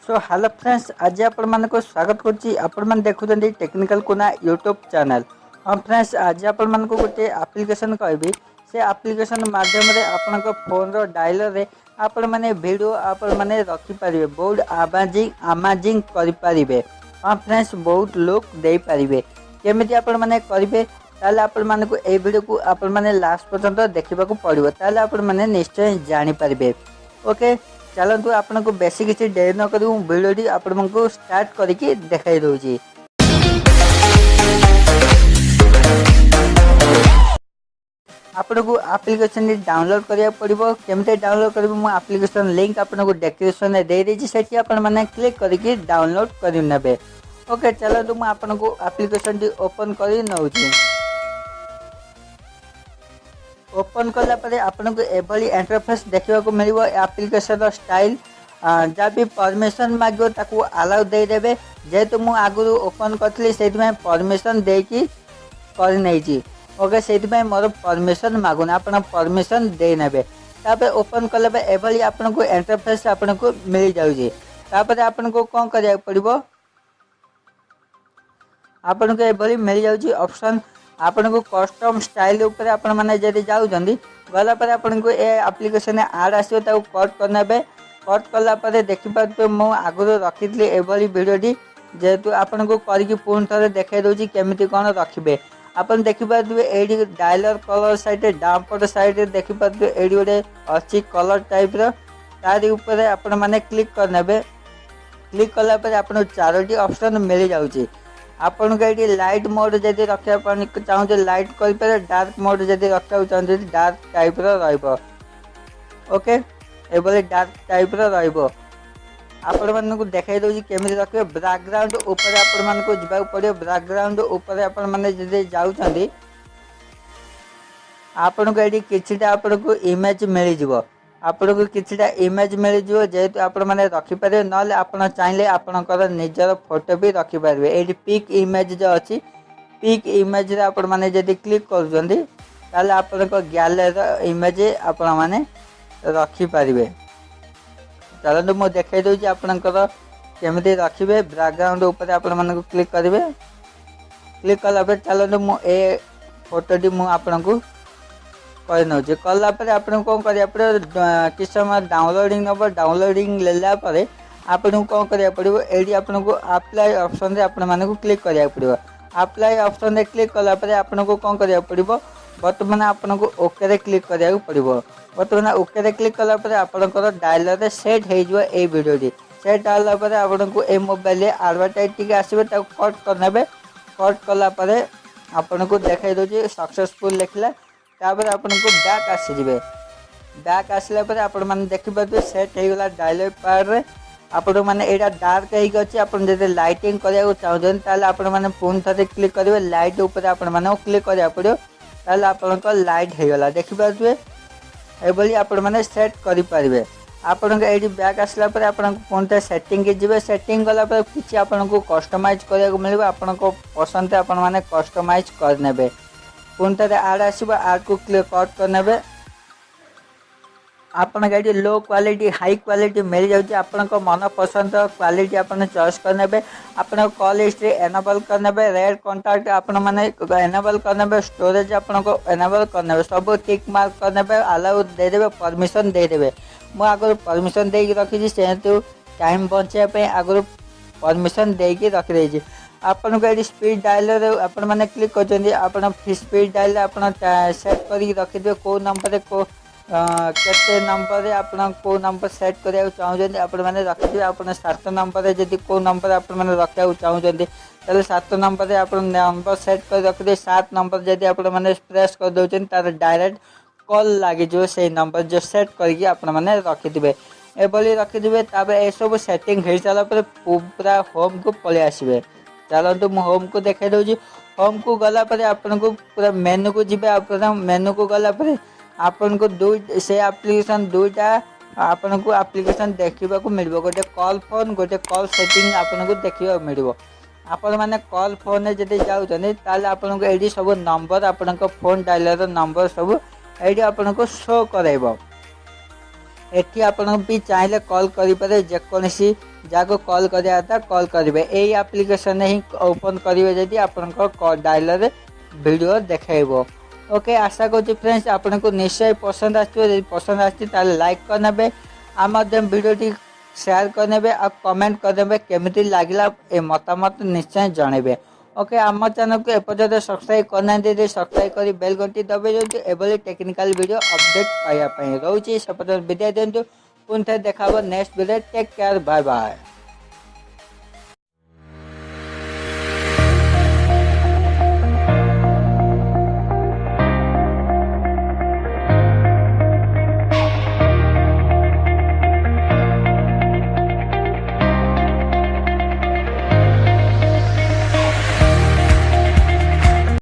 So hello friends, आज आपण को स्वागत करुच्ची। आपण मैंने देखुं टेक्निकल कोना यूट्यूब चैनल। हाँ फ्रेंड्स, आज आपण को गोटे आप्लिकेशन कहबी। से आप्लिकेशन माध्यम रे आपण फोन रो डायलर रे आपण माने वीडियो आपण माने रखी पारिबे, बहुत अमेजिंग करि पारिबे। हाँ फ्रेंड्स, बहुत लोग दे पारिबे। केमिति आपण माने करिवे ताले आपण माने को ए वीडियो को आपण माने लास्ट पर्यंत देखिबा को पड़िबो, ताले आपण माने निश्चय जानि पारिबे। ओके, चलतु आपन को बेसी किसी डेरी न करी वीडियो आपण को स्टार्ट करके देखाई दूची। आपन को एप्लिकेशन डाउनलोड करिया पड़िबो। केमते डाउनलोड करबो मो एप्लिकेशन लिंक आपन को डिस्क्रिप्शन में दे देछि, सेठी आपण माने क्लिक करके डाउनलोड करि नेबे। ओके, चलतु मो आपन को एप्लिकेशन टी ओपन करि नउची। ओपन कला परे आपन को एभली इंटरफेस देखिबा को मिलिबो। एप्लिकेशन रो स्टाइल जहाँ भी परमिशन मांगो ताकू अलाउ दे देबे। जेहेतु मु आगु ओपन करथली सेति में परमिशन देकी कर नै छी। ओके, सेति में मोर परमिशन मागुन, आपन परमिशन दे नेबे। तापे ओपन कला पे एभली आपन को इंटरफेस आपन को मिल जाउजी। तापरे आपन को कोन करिया पड़िबो, आपन को एभली मिल जाउजी ऑप्शन। आपन को कस्टम स्टाइल ऊपर आपण माने जदि जाउजंदी गला पर आपन को ए एप्लिकेशन ऐड आसीयो, ताको कट करनेबे। कट कला पर देखि पाते मो आगुरो रखितली एभली वीडियोटी, जेहेतु आपन को करके पुन थरे देखाई दोची केमिति कोन रखिबे। आपन देखि पाते एडी डायलर कलर साइड डाम्पर साइड देखि पाते एडी गोटे अछि कलर टाइप रो, तारी ऊपर आपन माने क्लिक करनेबे। क्लिक कला पर आपन चारोटी ऑप्शन मिल जाउची। आपन को ये लाइट मोड जदि रखा चाहूँ लाइट कर, डार्क मोड जदि रखा चाहूँ डार्क टाइप रो। ओके, एभली डार्क टाइप रो आपण मन को देखाई दउची केमिति रखिबे। बैकग्राउंड ऊपर आपण मन को जिबा पड़ियो। बैकग्राउंड ऊपर आपण माने जदि जाउछंदी आपण को एडी किछिटा आपण को इमेज मिल जिवो। आपण को किछिटा इमेज मिल जिवो, जेहेतु आपण माने रखि पारे। नले आपण चाहिले आपणकर निजर फोटो भी रखि पारबे। एडी पिक इमेज जो अछि, पिक इमेज रे आपण माने जदि क्लिक करजंदी ताले आपण को गैलरी इमेज आपण माने रखि पारबे। चलंतु मो देखाई दउची आपणकर केमिति रखिबे। बैकग्राउंड ऊपर आपण माने को क्लिक करिवे। क्लिक कला पे चलंतु मो ए फोटोटी मो आपण को कही कला आपन कौन करिया पड़े, किस समय डाउनलोडिंग नंबर डाउनलोडिंग लेला परे आपन को कौन करिया पड़िबो। एडी आपन को अप्लाई ऑप्शन रे आपन माने को क्लिक करिया पड़िबो। अप्लाई ऑप्शन रे क्लिक कला परे आपन को कौन करिया पड़िबो, वर्तमान आपन को ओके रे क्लिक करिया पड़िबो। वर्तमान ओके रे क्लिक कला परे आपन को डायलर रे सेट हे जइबो। ए वीडियो डी सेट आला परे आपन को ए मोबाइल रे एडवर्टाइज टिके आसीबे, ता कट करनेबे। कट कला परे आपन को देखाई दोजे सक्सेसफुल लिखला। तापर आपन को बैक आसी जिवे। बैक आसला पर आपण माने देखि पाते सेट हे गला डायलॉग पैड रे। आपण माने एडा डार्क हे गछि। आपण जदि लाइटिंग करिया को चाहजन ताले आपण माने पुन थरे क्लिक करिवे। लाइट ऊपर आपण माने क्लिक करिया पड़ियो, ताले आपण को लाइट हे गला देखि पाते। एबली आपण माने सेट करि पारिबे। आपण के एडी बैक आसला पर आपण को पुन थरे सेटिंग के जिवे। सेटिंग गला पर किछि आपण को कस्टमाइज करिया को मिलबो। आपण को पसंद आपण माने कस्टमाइज कर नेबे। पुन थरे ऐड आसीबो, ऐड को क्लिक कट करनेबे। आपन गाड़ी लो क्वालिटी हाई क्वालिटी मिल जाउची। आपन को मन पसंद क्वालिटी आपन चॉइस करनेबे। आपन कॉल हिस्ट्री एनेबल करनेबे। रेड कांटेक्ट आपन माने एनेबल करनेबे। स्टोरेज आपन को एनेबल करनेबे। सब टिक मार्क करनेबे। अलाउ दे देबे, परमिशन दे देबे। मो आगर परमिशन देकी रखी छी, सेतु टाइम बचे पे आगर परमिशन देकी रखि दै छी। आपन को स्पीड डायलर आपन माने क्लिक करजंदी। आपन स्पीड डायलर आपन सेट करी रखि दियो। को नंबर रे को केते नंबर रे आपन को नंबर सेट करिया चाहजंदी आपन माने रखि दियो। आपन 7 नंबर रे जदी को नंबर आपन माने रखिया चाहजंदी तले 7 नंबर रे आपन नंबर सेट कर रखि दे। 7 नंबर जदी आपन माने प्रेस कर दोचन तार डायरेक्ट कॉल लागी जो से नंबर जो सेट करके आपन माने रखि दिबे। एबली रखि दिबे। ताबे ए सब सेटिंग हे चला पर पूरा होम को पळे आसीबे। चलतु मु होम को देखाई दूची। होम को गला पर आपन को पूरा मेनू को जिबे। आपन मेनू को गला पर आपन को दो से एप्लिकेशन दुईटा आपन को एप्लिकेशन देखिबा को मिलबो। गोटे कॉल फोन, गोटे कॉल सेटिंग आपन को देखिबा मिलबो। आपण माने कॉल फोन जदि जाउछनी ताले आपन को एडी सब नंबर आपन को फोन डायलर नंबर सब एडी आपन को शो करैबो। एठी आपण भी चाहे कॉल करें जेकोसी जहाँ कॉल कराया कॉल करेंगे यही आप्लिकेसन ही ओपन करेंगे जदि आपण डायलर वीडियो देखब। ओके आशा करूँ फ्रेंड्स आपन को निश्चय पसंद आसो पसंद आए लाइक करने आम वीडियो शेयर करने और कमेंट करने केमिति लागला ए मतामत निश्चय जनइबे। ओके आम चैनल को एपर्यंत सब्सक्राइब करना सब्सक्राइब कर बेल घंटी दबाई दिंतु एभली टेक्निकल वीडियो अपडेट पाइबा रोचे से विदाय दिंतु पुनः देखा next video take care bye bye.